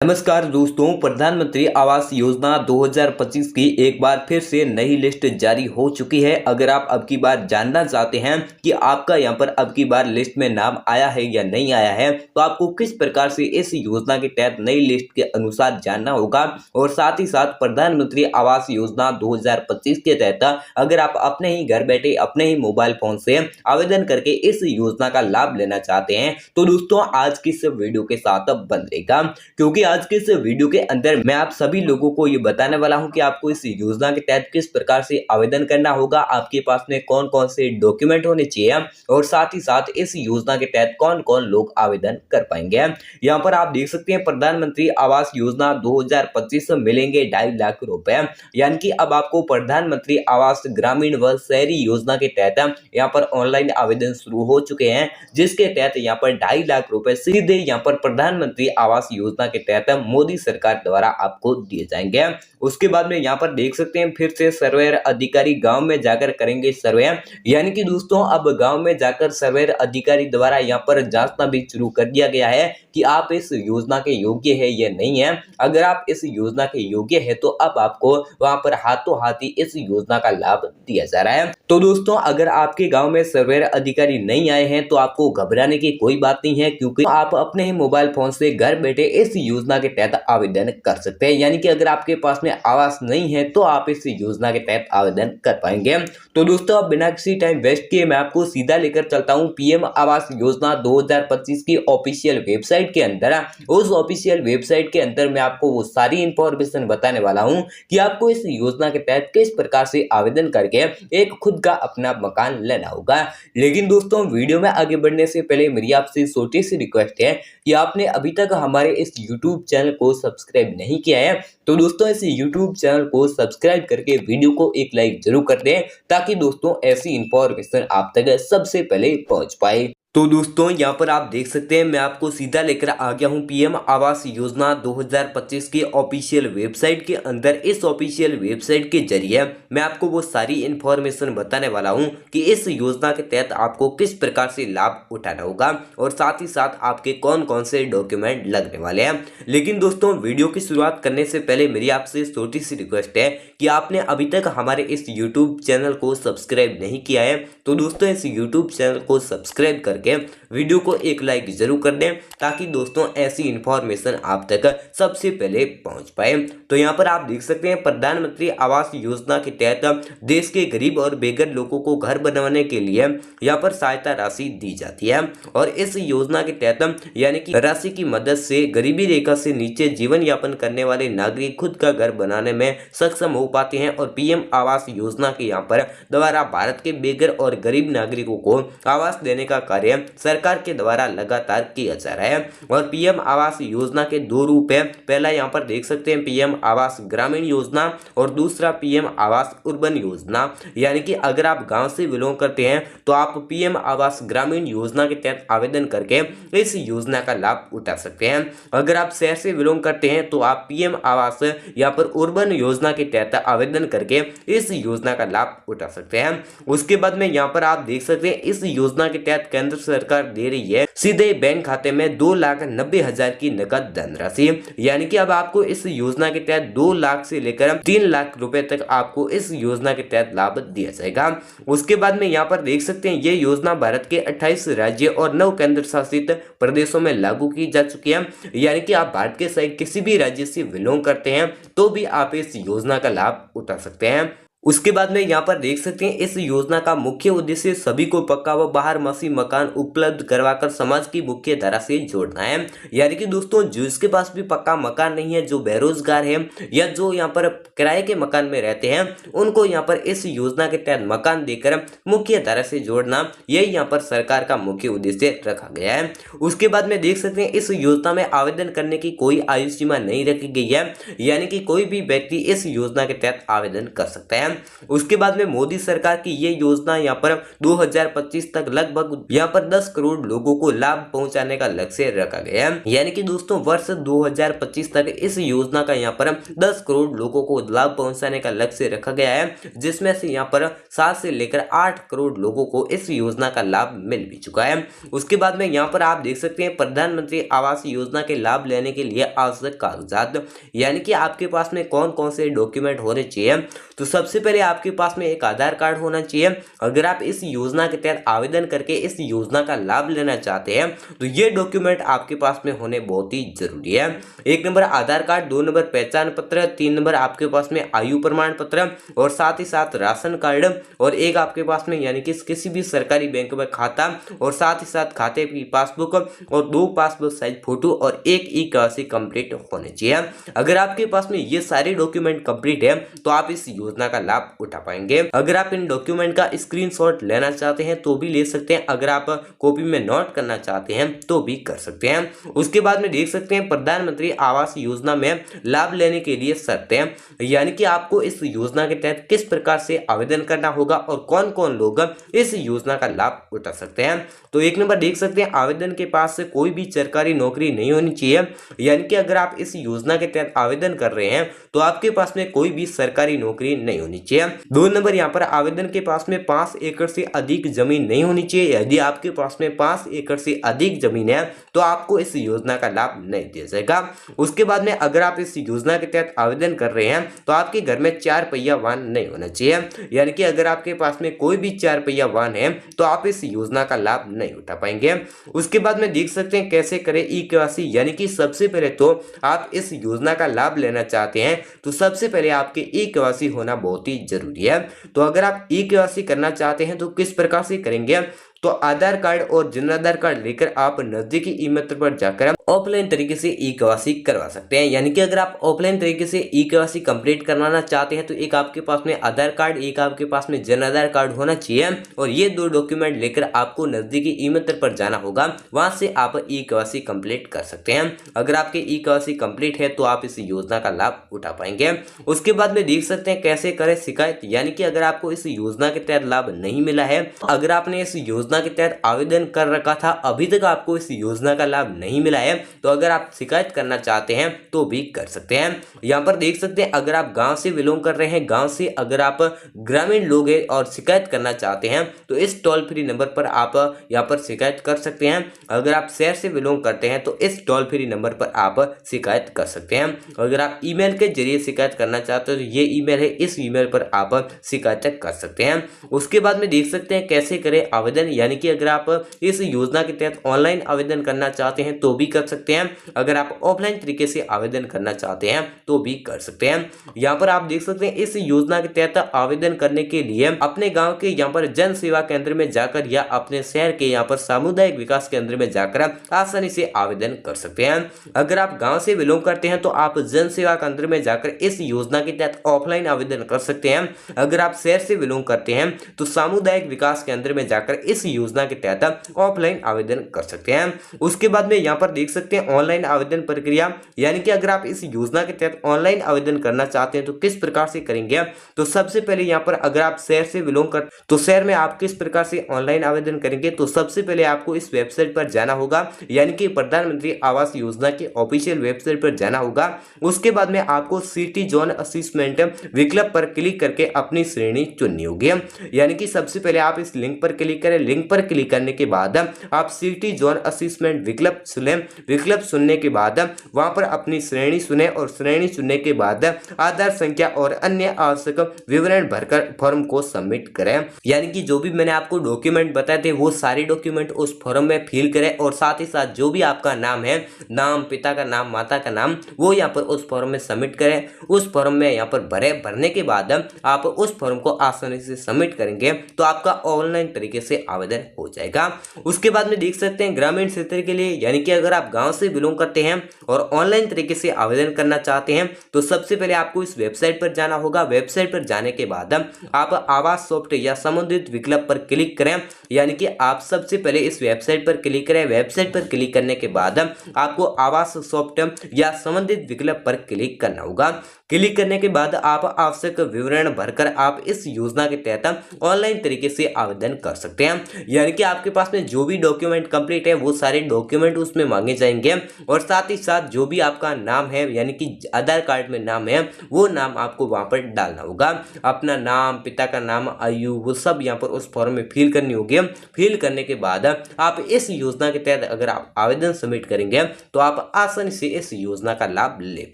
नमस्कार दोस्तों, प्रधानमंत्री आवास योजना 2025 की एक बार फिर से नई लिस्ट जारी हो चुकी है। अगर आप अब की बार जानना चाहते हैं कि आपका यहां पर अब की बार लिस्ट में नाम आया है या नहीं आया है, तो आपको किस प्रकार से इस योजना के तहत नई लिस्ट के अनुसार जानना होगा। और साथ ही साथ प्रधानमंत्री आवास योजना 2025 के तहत अगर आप अपने ही घर बैठे अपने ही मोबाइल फोन से आवेदन करके इस योजना का लाभ लेना चाहते हैं, तो दोस्तों आज की इस वीडियो के साथ बन रहेगा, क्योंकि आज के इस वीडियो के अंदर मैं आप सभी लोगों को ये बताने वाला हूं कि आपको इस योजना के तहत किस प्रकार से आवेदन करना होगा, आपके पास में कौन कौन से डॉक्यूमेंट होने चाहिए और साथ ही साथ इस योजना के तहत कौन कौन लोग आवेदन कर पाएंगे। यहाँ पर आप देख सकते हैं प्रधानमंत्री आवास योजना 2025 मिलेंगे 2.5 लाख रुपए, यानी कि अब आपको प्रधानमंत्री आवास ग्रामीण व शहरी योजना के तहत यहाँ पर ऑनलाइन आवेदन शुरू हो चुके हैं, जिसके तहत यहाँ पर 2.5 लाख रुपए सीधे यहाँ पर प्रधानमंत्री आवास योजना के तहत मोदी सरकार द्वारा आपको दिए जाएंगे। उसके बाद में यहाँ पर देख सकते हैं फिर से सर्वेयर अधिकारी गांव में जाकर करेंगे सर्वे, यानी कि दोस्तों अब गांव में जाकर सर्वेयर अधिकारी द्वारा यहाँ पर जांचना भी शुरू कर दिया गया है कि आप इस योजना के योग्य है या नहीं है। अगर आप इस योजना के योग्य है तो अब आपको वहां पर हाथों हाथ ही इस योजना का लाभ दिया जा रहा है। तो दोस्तों अगर आपके गांव में सर्वेयर अधिकारी नहीं आए हैं तो आपको घबराने की कोई बात नहीं है, क्योंकि आप अपने ही मोबाइल फोन से घर बैठे इस योजना के तहत आवेदन कर सकते हैं। यानी कि अगर आपके पास में आवास नहीं है तो आप इस योजना के तहत आवेदन कर पाएंगे। तो दोस्तों अब बिना किसी टाइम वेस्ट किए मैं आपको सीधा लेकर चलता हूं पीएम आवास योजना 2025 की ऑफिशियल वेबसाइट के अंदर। उस ऑफिशियल वेबसाइट के अंदर मैं आपको वो सारी इंफॉर्मेशन बताने वाला हूं कि आपको इस योजना के तहत किस प्रकार से आवेदन करके एक खुद का अपना मकान लेना होगा। लेकिन दोस्तों वीडियो में आगे बढ़ने से पहले मेरी आपसे छोटी सी रिक्वेस्ट है कि आपने अभी तक हमारे इस YouTube चैनल को सब्सक्राइब नहीं किया है तो दोस्तों इस YouTube चैनल को सब्सक्राइब करके वीडियो को एक लाइक जरूर कर दें, ताकि दोस्तों ऐसी इंफॉर्मेशन आप तक सबसे पहले पहुंच पाए। तो दोस्तों यहाँ पर आप देख सकते हैं मैं आपको सीधा लेकर आ गया हूँ पीएम आवास योजना 2025 की ऑफिशियल वेबसाइट के अंदर। इस ऑफिशियल वेबसाइट के जरिए मैं आपको वो सारी इंफॉर्मेशन बताने वाला हूँ कि इस योजना के तहत आपको किस प्रकार से लाभ उठाना होगा और साथ ही साथ आपके कौन कौन से डॉक्यूमेंट लगने वाले हैं। लेकिन दोस्तों वीडियो की शुरुआत करने से पहले मेरी आपसे छोटी सी रिक्वेस्ट है कि आपने अभी तक हमारे इस यूट्यूब चैनल को सब्सक्राइब नहीं किया है तो दोस्तों इस यूट्यूब चैनल को सब्सक्राइब करके वीडियो को एक लाइक जरूर कर दें, ताकि दोस्तों ऐसी इंफॉर्मेशन आप तक सबसे पहले पहुंच पाए। तो यहाँ पर आप देख सकते हैं प्रधानमंत्री आवास योजना के तहत देश के गरीब और बेघर लोगों को घर बनवाने के लिए यहाँ पर सहायता राशि दी जाती है। और इस योजना के तहत यानी कि राशि की मदद से गरीबी रेखा से नीचे जीवन यापन करने वाले नागरिक खुद का घर बनाने में सक्षम हो पाते हैं। और पीएम आवास योजना के यहाँ पर द्वारा भारत के बेघर और गरीब नागरिकों को आवास देने का कार्य सरकार के द्वारा लगातार किया जा रहा है। और पीएम आवास योजना के दो रूप है, पहला यहाँ पर देख सकते हैं पीएम आवास ग्रामीण योजना और दूसरा पीएम आवास अर्बन योजना। यानी कि अगर आप गांव से बिलोंग करते हैं तो आप पीएम आवास ग्रामीण योजना के तहत आवेदन करके इस योजना का लाभ उठा सकते हैं। अगर आप शहर से बिलोंग करते हैं तो आप पीएम आवास यहाँ पर अर्बन योजना के तहत आवेदन करके इस योजना का लाभ उठा सकते हैं। उसके बाद में यहाँ पर आप देख सकते हैं इस योजना के तहत केंद्र सरकार दे रही है सीधे बैंक खाते में 2,90,000 की नकद धनराशि। यानी कि अब आपको इस योजना के तहत 2 लाख से लेकर 3 लाख रुपए तक आपको इस योजना के तहत लाभ दिया जाएगा। उसके बाद में यहाँ पर देख सकते हैं ये योजना भारत के 28 राज्य और 9 केंद्र शासित प्रदेशों में लागू की जा चुकी है। यानी कि आप भारत के सही किसी भी राज्य से बिलोंग करते हैं तो भी आप इस योजना का लाभ उठा सकते हैं। उसके बाद में यहाँ पर देख सकते हैं इस योजना का मुख्य उद्देश्य सभी को पक्का व बारहमासी मकान उपलब्ध करवाकर समाज की मुख्य धारा से जोड़ना है। यानी कि दोस्तों जिसके पास भी पक्का मकान नहीं है, जो बेरोजगार है या जो यहाँ पर किराए के मकान में रहते हैं, उनको यहाँ पर इस योजना के तहत मकान देकर मुख्य धारा से जोड़ना, यही यहाँ पर सरकार का मुख्य उद्देश्य रखा गया है। उसके बाद में देख सकते हैं इस योजना में आवेदन करने की कोई आयु सीमा नहीं रखी गई है, यानी कि कोई भी व्यक्ति इस योजना के तहत आवेदन कर सकता है। हैं। उसके बाद में मोदी सरकार की ये योजना यहाँ पर 2025 तक लगभग यहाँ पर 10 करोड़ लोगों को लाभ पहुंचाने का लक्ष्य रखा गया है। यानी कि दोस्तों वर्ष 2025 तक इस योजना का यहाँ पर 10 करोड़ लोगों को लाभ पहुंचाने का लक्ष्य रखा गया है, जिसमें से यहाँ पर 7 से लेकर 8 करोड़ लोगों को इस योजना का लाभ मिल भी चुका है। उसके बाद में यहाँ पर आप देख सकते हैं प्रधानमंत्री आवास योजना के लाभ लेने के लिए आवश्यक कागजात, यानी कि आपके पास में कौन कौन से डॉक्यूमेंट होने चाहिए। तो सबसे पहले आपके पास में एक आधार कार्ड होना चाहिए। अगर आप इस योजना के तहत आवेदन करके इस योजना का लाभ लेना चाहते हैं तो ये डॉक्यूमेंट आपके पास में होने बहुत ही जरूरी है। 1 नंबर आधार कार्ड, 2 नंबर पहचान पत्र, 3 नंबर आपके पास में आयु प्रमाण पत्र और साथ ही साथ राशन कार्ड, और एक आपके पास में यानी कि किसी भी सरकारी बैंक में खाता, और साथ ही साथ खाते की पासबुक और 2 पासबुक साइज फोटो और एक ई-केवाईसी कंप्लीट होने चाहिए। अगर आपके पास में ये सारे डॉक्यूमेंट कंप्लीट है तो आप इस योजना का लाभ उठा पाएंगे। अगर आप इन डॉक्यूमेंट का स्क्रीनशॉट लेना चाहते हैं तो भी ले सकते हैं, अगर आप कॉपी में नोट करना चाहते हैं तो भी कर सकते हैं। उसके बाद में देख सकते हैं प्रधानमंत्री आवास योजना में लाभ लेने के लिए शर्तें, यानी कि आपको इस योजना के तहत किस प्रकार से आवेदन करना होगा और कौन कौन लोग इस योजना का लाभ उठा सकते हैं। तो 1 नंबर देख सकते हैं आवेदन के पास से कोई भी सरकारी नौकरी नहीं होनी चाहिए, यानी कि अगर आप इस योजना के तहत आवेदन कर रहे हैं तो आपके पास में कोई भी सरकारी नौकरी नहीं होनी चाहिए। 2 नंबर यहाँ पर आवेदन के पास में 5 एकड़ से अधिक जमीन नहीं होनी चाहिए। यदि आपके पास में 5 एकड़ से अधिक जमीन है तो आपको इस योजना का लाभ नहीं दिया जाएगा। उसके बाद में अगर आप इस योजना के तहत आवेदन कर रहे हैं तो आपके घर में 4 पहिया वाहन नहीं होना चाहिए, यानी कि अगर आपके पास में कोई भी 4 पहिया वाहन है तो आप इस योजना का लाभ नहीं उठा पाएंगे। उसके बाद में देख सकते हैं कैसे करें ई-केवाईसी, यानी कि सबसे पहले तो आप इस योजना का लाभ लेना चाहते हैं तो सबसे पहले आपके ई-केवाईसी होना बहुत ही जरूरी है। तो अगर आप ई-केवाईसी करना चाहते हैं तो किस प्रकार से करेंगे, तो आधार कार्ड और जन आधार कार्ड लेकर आप नजदीकी ई-मित्र पर जाकर ऑफलाइन तरीके से ई-केवाईसी करवा सकते हैं। यानी कि अगर आप ऑफलाइन तरीके से ई-केवाईसी कंप्लीट करवाना चाहते हैं तो एक आपके पास में आधार कार्ड, एक आपके पास में जन आधार कार्ड होना चाहिए, और ये 2 डॉक्यूमेंट लेकर आपको नजदीकी ई-मित्र पर जाना होगा, वहां से आप ई-केवाईसी कंप्लीट कर सकते हैं। अगर आपके ई-केवाईसी कंप्लीट है तो आप इस योजना का लाभ उठा पाएंगे। उसके बाद में देख सकते हैं कैसे करें शिकायत, यानी कि अगर आपको इस योजना के तहत लाभ नहीं मिला है, अगर आपने इस योजना के तहत आवेदन कर रखा था, अभी तक आपको इस योजना का लाभ नहीं मिला है, तो अगर आप शिकायत करना चाहते हैं तो भी कर सकते हैं। यहाँ पर देख सकते हैं अगर आप गांव से बिलोंग कर रहे हैं, गांव से अगर आप ग्रामीण लोग हैं और शिकायत करना चाहते हैं तो इस टोल फ्री नंबर पर आप यहाँ पर शिकायत कर सकते हैं। अगर आप शहर से बिलोंग करते हैं तो इस टोल फ्री नंबर पर आप शिकायत कर सकते हैं। अगर आप ईमेल के जरिए शिकायत करना चाहते हो तो ये ईमेल है, इस ईमेल पर आप शिकायत कर सकते हैं। उसके बाद में देख सकते हैं कैसे करें आवेदन, यानी कि अगर आप इस योजना के तहत ऑनलाइन आवेदन करना चाहते हैं तो भी कर सकते हैं, अगर आप ऑफलाइन तरीके से आवेदन करना चाहते हैं तो भी कर सकते हैं। यहाँ पर आप देख सकते हैं इस योजना के तहत आवेदन करने के लिए अपने गांव के यहाँ पर जन सेवा केंद्र में जाकर या अपने शहर के यहाँ पर सामुदायिक विकास केंद्र में जाकर आसानी से आवेदन कर सकते हैं। अगर आप गाँव से बिलोंग करते हैं तो आप जन सेवा केंद्र में जाकर इस योजना के तहत ऑफलाइन आवेदन कर सकते हैं। अगर आप शहर से बिलोंग करते हैं तो सामुदायिक विकास केंद्र में जाकर इस योजना के तहत ऑफलाइन आवेदन कर सकते हैं। उसके बाद में यहाँ पर देख सकते हैं ऑनलाइन आवेदन प्रक्रिया, यानी कि अगर आप इस योजना के तहत ऑनलाइन आवेदन करना चाहते हैं तो किस प्रकार से करेंगे। तो सबसे पहले यहाँ पर अगर आप शहर से बिलोंग कर तो शहर में आप किस प्रकार से ऑनलाइन आवेदन करेंगे, तो सबसे पहले आपको इस वेबसाइट पर जाना होगा, यानी कि प्रधानमंत्री आवास योजना के ऑफिशियल वेबसाइट पर जाना होगा। उसके बाद में आपको सिटी जोन असेसमेंट विकल्प पर क्लिक करके अपनी श्रेणी चुननी होगी, यानी कि सबसे पहले आप इस लिंक पर क्लिक करें। लिंक पर क्लिक करने के बाद आप सिटी जोन असेसमेंट विकल्प चुनें। विकल्प चुनने के बाद वहां पर अपनी श्रेणी चुने और श्रेणी चुनने के बाद आधार संख्या और अन्य आवश्यक विवरण भरकर फॉर्म को सबमिट करें। यानी कि जो भी मैंने आपको डॉक्यूमेंट बताए थे वो सारे डॉक्यूमेंट उस फॉर्म में फिल करें, और साथ ही साथ जो भी आपका नाम है, नाम, पिता का नाम, माता का नाम, वो यहाँ पर उस फॉर्म में सबमिट करें। उस फॉर्म में यहाँ पर भरने के बाद आप उस फॉर्म को आसानी से सबमिट करेंगे तो आपका ऑनलाइन तरीके से आवेदन हो जाएगा। उसके बाद में देख सकते हैं ग्रामीण क्षेत्र के लिए, यानी कि अगर आप आप गाँव से बिलोंग करते हैं और ऑनलाइन तरीके से आवेदन करना चाहते हैं तो सबसे पहले आपको इस वेबसाइट पर जाना होगा। वेबसाइट पर जाने के बाद आप आवास सॉफ्ट या संबंधित विकल्प पर क्लिक करें, यानी कि आप सबसे पहले इस वेबसाइट पर क्लिक करें। वेबसाइट पर क्लिक करने के बाद आपको आवास सॉफ्ट या संबंधित विकल्प पर क्लिक करना होगा। क्लिक करने के बाद आप आवश्यक विवरण भरकर आप इस योजना के तहत ऑनलाइन तरीके से आवेदन कर सकते हैं, यानी कि आपके पास में जो भी डॉक्यूमेंट कंप्लीट है वो सारे डॉक्यूमेंट उसमें मांगे जाएंगे और साथ ही साथ जो भी आपका नाम है यानी कि आधार कार्ड में नाम है वो नाम आपको वहां पर डालना होगा। अपना नाम, पिता का नाम, आयु, वो सब यहाँ पर उस फॉर्म में फिल करनी होगी। फिल करने के बाद आप इस योजना के तहत अगर आप आवेदन सबमिट करेंगे तो आप आसानी से इस योजना का लाभ ले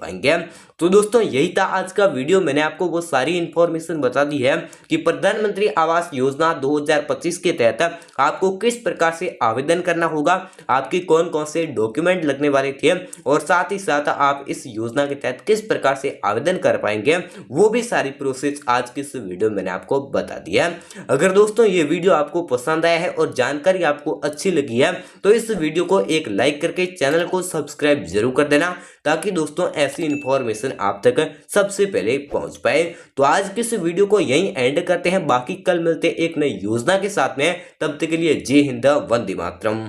पाएंगे। तो दोस्तों यही था आज का वीडियो। मैंने आपको वो सारी इंफॉर्मेशन बता दी है कि प्रधानमंत्री आवास योजना 2025 के तहत आपको किस प्रकार से आवेदन करना होगा, आपके कौन कौन से डॉक्यूमेंट लगने वाले थे और साथ ही साथ आप इस योजना के तहत किस प्रकार से आवेदन कर पाएंगे, वो भी सारी प्रोसेस आज की इस वीडियो में मैंने आपको बता दिया है। अगर दोस्तों ये वीडियो आपको पसंद आया है और जानकारी आपको अच्छी लगी है तो इस वीडियो को एक लाइक करके चैनल को सब्सक्राइब जरूर कर देना, ताकि दोस्तों ऐसी इंफॉर्मेशन आप तक सबसे पहले पहुंच पाए। तो आज की इस वीडियो को यहीं एंड करते हैं, बाकी कल मिलते हैं एक नई योजना के साथ में। तब तक के लिए जय हिंद, वंदे मातरम।